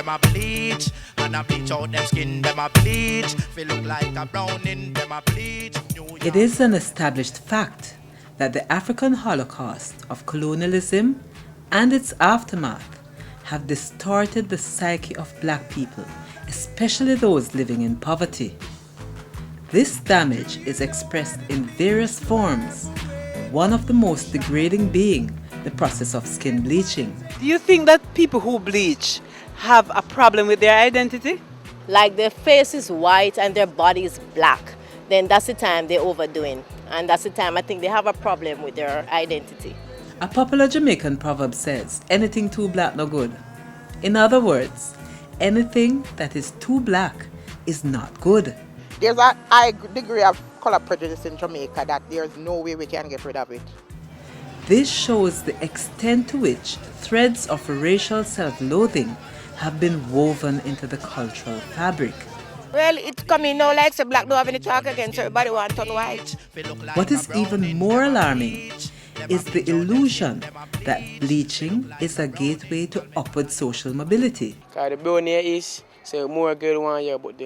them a bleach. And a bleach out them skin, them a bleach. Feel look like a browning, them a bleach. It is an established fact that the African Holocaust of colonialism and its aftermath have distorted the psyche of black people, especially those living in poverty. This damage is expressed in various forms, one of the most degrading being the process of skin bleaching. Do you think that people who bleach have a problem with their identity? Like their face is white and their body is black, then that's the time they're overdoing. And that's the time I think they have a problem with their identity. A popular Jamaican proverb says, anything too black no good. In other words, anything that is too black is not good. There's a high degree of color prejudice in Jamaica that there's no way we can get rid of it. This shows the extent to which threads of racial self-loathing have been woven into the cultural fabric. Well, it's coming now like the black don't have any talk against everybody want to turn white. What is even more alarming is the illusion that bleaching is a gateway to upward social mobility. The brown hair is, so more girls want hair, but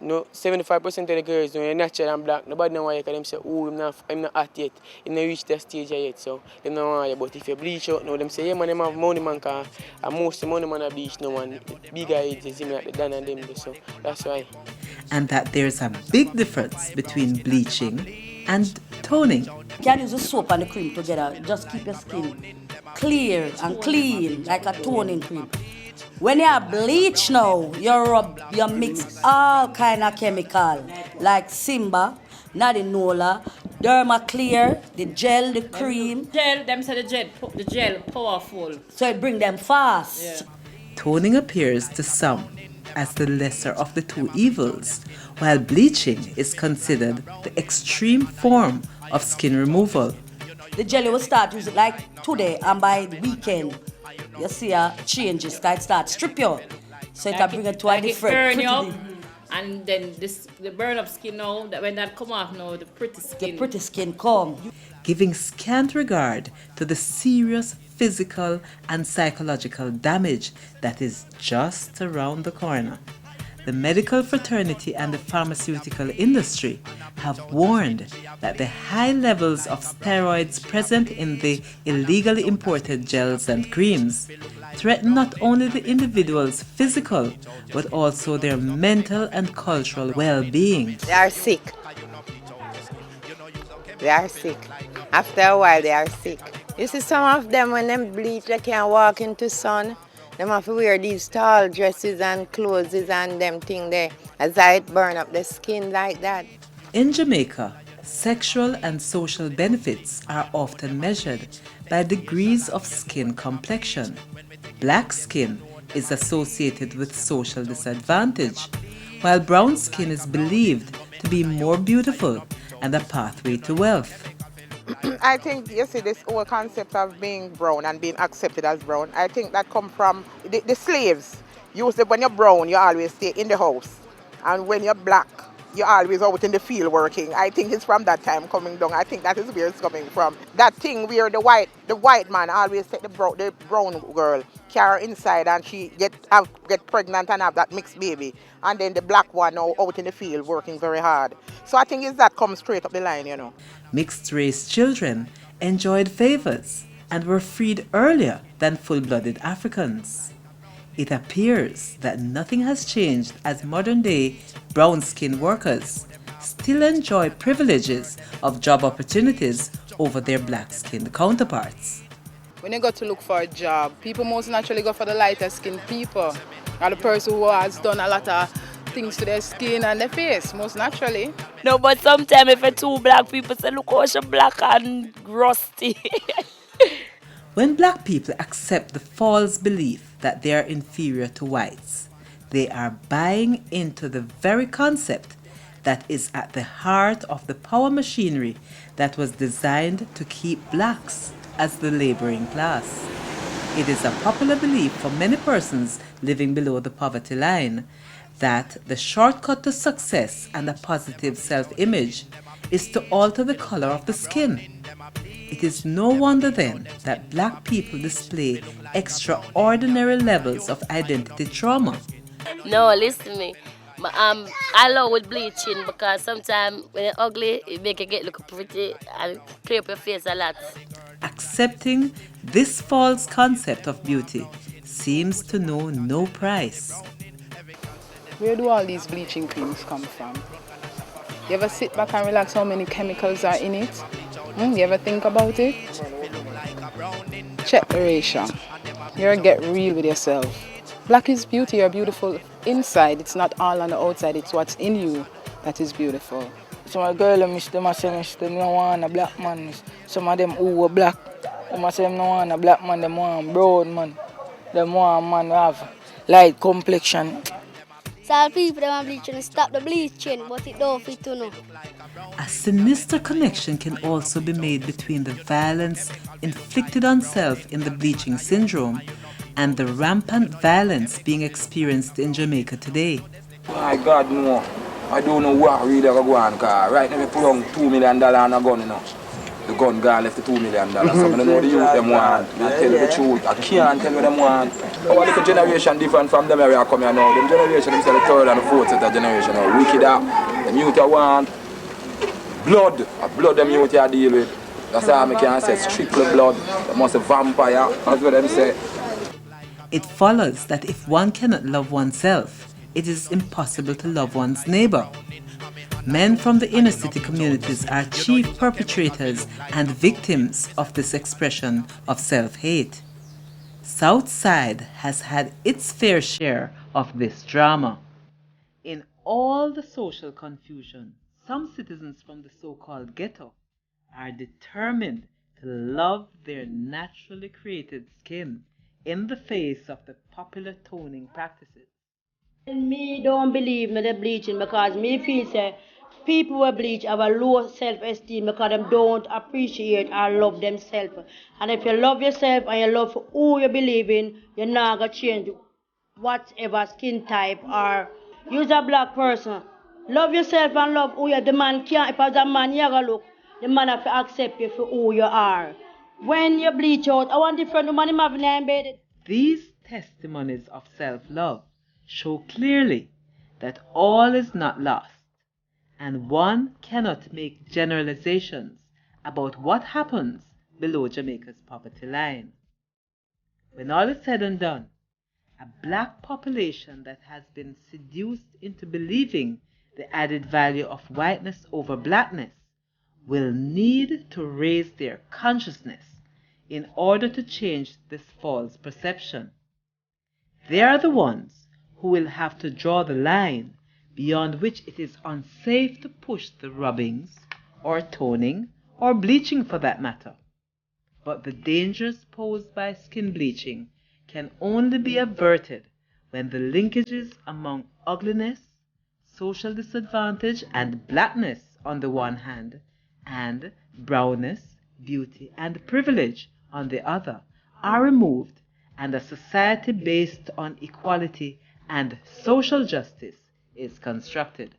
75% of the girls are natural and black. Nobody know why because them say, oh, I'm not hot yet. I'm not reached that stage yet, so they don't want hair. But if you bleach out now, them say, yeah, man, them have money, man, because most of the money man are bleach now, and bigger age is similar to Dan and them, so that's why. And that there's a big difference between bleaching and toning. You can use the soap and the cream together. Just keep your skin clear and clean like a toning cream. When you bleach now, you mix all kind of chemical like Simba, Nadinola, Derma Clear, the gel, the cream. Them say the gel powerful. So it bring them fast. Yeah. Toning appears to some as the lesser of the two evils, while bleaching is considered the extreme form of skin removal. The jelly will start using like today, and by the weekend, you see a changes, it start strip you. So it bring it to a different. Burn you up, and then the burn up skin now, that when that come off now, the pretty skin come. Giving scant regard to the serious physical and psychological damage that is just around the corner. The medical fraternity and the pharmaceutical industry have warned that the high levels of steroids present in the illegally imported gels and creams threaten not only the individual's physical but also their mental and cultural well-being. They are sick. They are sick. After a while, they are sick. You see, some of them, when they bleach, they can't walk into sun. They have to wear these tall dresses and clothes and them thing there, as it burn up the skin like that. In Jamaica, sexual and social benefits are often measured by degrees of skin complexion. Black skin is associated with social disadvantage, while brown skin is believed to be more beautiful and a pathway to wealth. I think, you see, this whole concept of being brown and being accepted as brown, I think that come from the slaves. When you're brown, you always stay in the house. And when you're black, you're always out in the field working. I think it's from that time coming down. I think that is where it's coming from. That thing where the white man always take the brown girl, carry her inside, and she get pregnant and have that mixed baby. And then the black one now out in the field working very hard. So I think it's that comes straight up the line, you know. Mixed-race children enjoyed favors and were freed earlier than full-blooded Africans. It appears that nothing has changed as modern-day brown-skinned workers still enjoy privileges of job opportunities over their black-skinned counterparts. When you go to look for a job, people most naturally go for the lighter-skinned people, or the person who has done a lot of things to their skin and their face, most naturally. No, but sometimes if it's two black people say, look how she black and rusty. When black people accept the false belief that they are inferior to whites, they are buying into the very concept that is at the heart of the power machinery that was designed to keep blacks as the laboring class. It is a popular belief for many persons living below the poverty line that the shortcut to success and a positive self-image is to alter the color of the skin. It It is no wonder then that black people display extraordinary levels of identity trauma. No, listen to me. I love with bleaching because sometimes when you're ugly, it make you get look pretty and clear up your face a lot. Accepting this false concept of beauty seems to know no price. Where do all these bleaching creams come from? You ever sit back and relax how many chemicals are in it? You ever think about it? Check the ratio. You get real with yourself. Black is beauty, you're beautiful inside. It's not all on the outside, it's what's in you that is beautiful. Some of the girls, them say they don't want a black man. Some of them who are black, they say they don't want a black man, they want a brown man. They want a man who have light complexion. Some people want bleaching and stop the bleaching, but it don't fit to know. A sinister connection can also be made between the violence inflicted on self in the bleaching syndrome and the rampant violence being experienced in Jamaica today. My God, no. I don't know what really go on, because right now we put on $2 million on a gun, you know. The gun guy left the $2 million. So I don't know the youth them want. I tell you the truth. I can't tell you what them want. Our little generation different from them area come here now. Them generation, them say the third and the fourth set of generation now. Wicked up. Them youth you want blood. Blood them youth you deal with. That's how I can say strictly blood. They must a vampire. That's what them say. It follows that if one cannot love oneself, it is impossible to love one's neighbor. Men from the inner city communities are chief perpetrators and victims of this expression of self-hate. Southside has had its fair share of this drama. In all the social confusion, some citizens from the so-called ghetto are determined to love their naturally created skin in the face of the popular toning practices. Me don't believe in the bleaching because me feel say people who bleach have a low self-esteem because they don't appreciate or love themselves. And if you love yourself and you love who you believe in, you're not going to change whatever skin type or use a black person. Love yourself and love who you are. The man can't, if as a man you gotta look, the man have to accept you for who you are. When you bleach out, I want different woman him having embedded. These testimonies of self-love show clearly that all is not lost, and one cannot make generalizations about what happens below Jamaica's poverty line. When all is said and done, a black population that has been seduced into believing the added value of whiteness over blackness will need to raise their consciousness in order to change this false perception. They are the ones who will have to draw the line beyond which it is unsafe to push the rubbings, or toning, or bleaching for that matter. But the dangers posed by skin bleaching can only be averted when the linkages among ugliness, social disadvantage, and blackness on the one hand, and brownness, beauty, and privilege on the other are removed, and a society based on equality and social justice is constructed.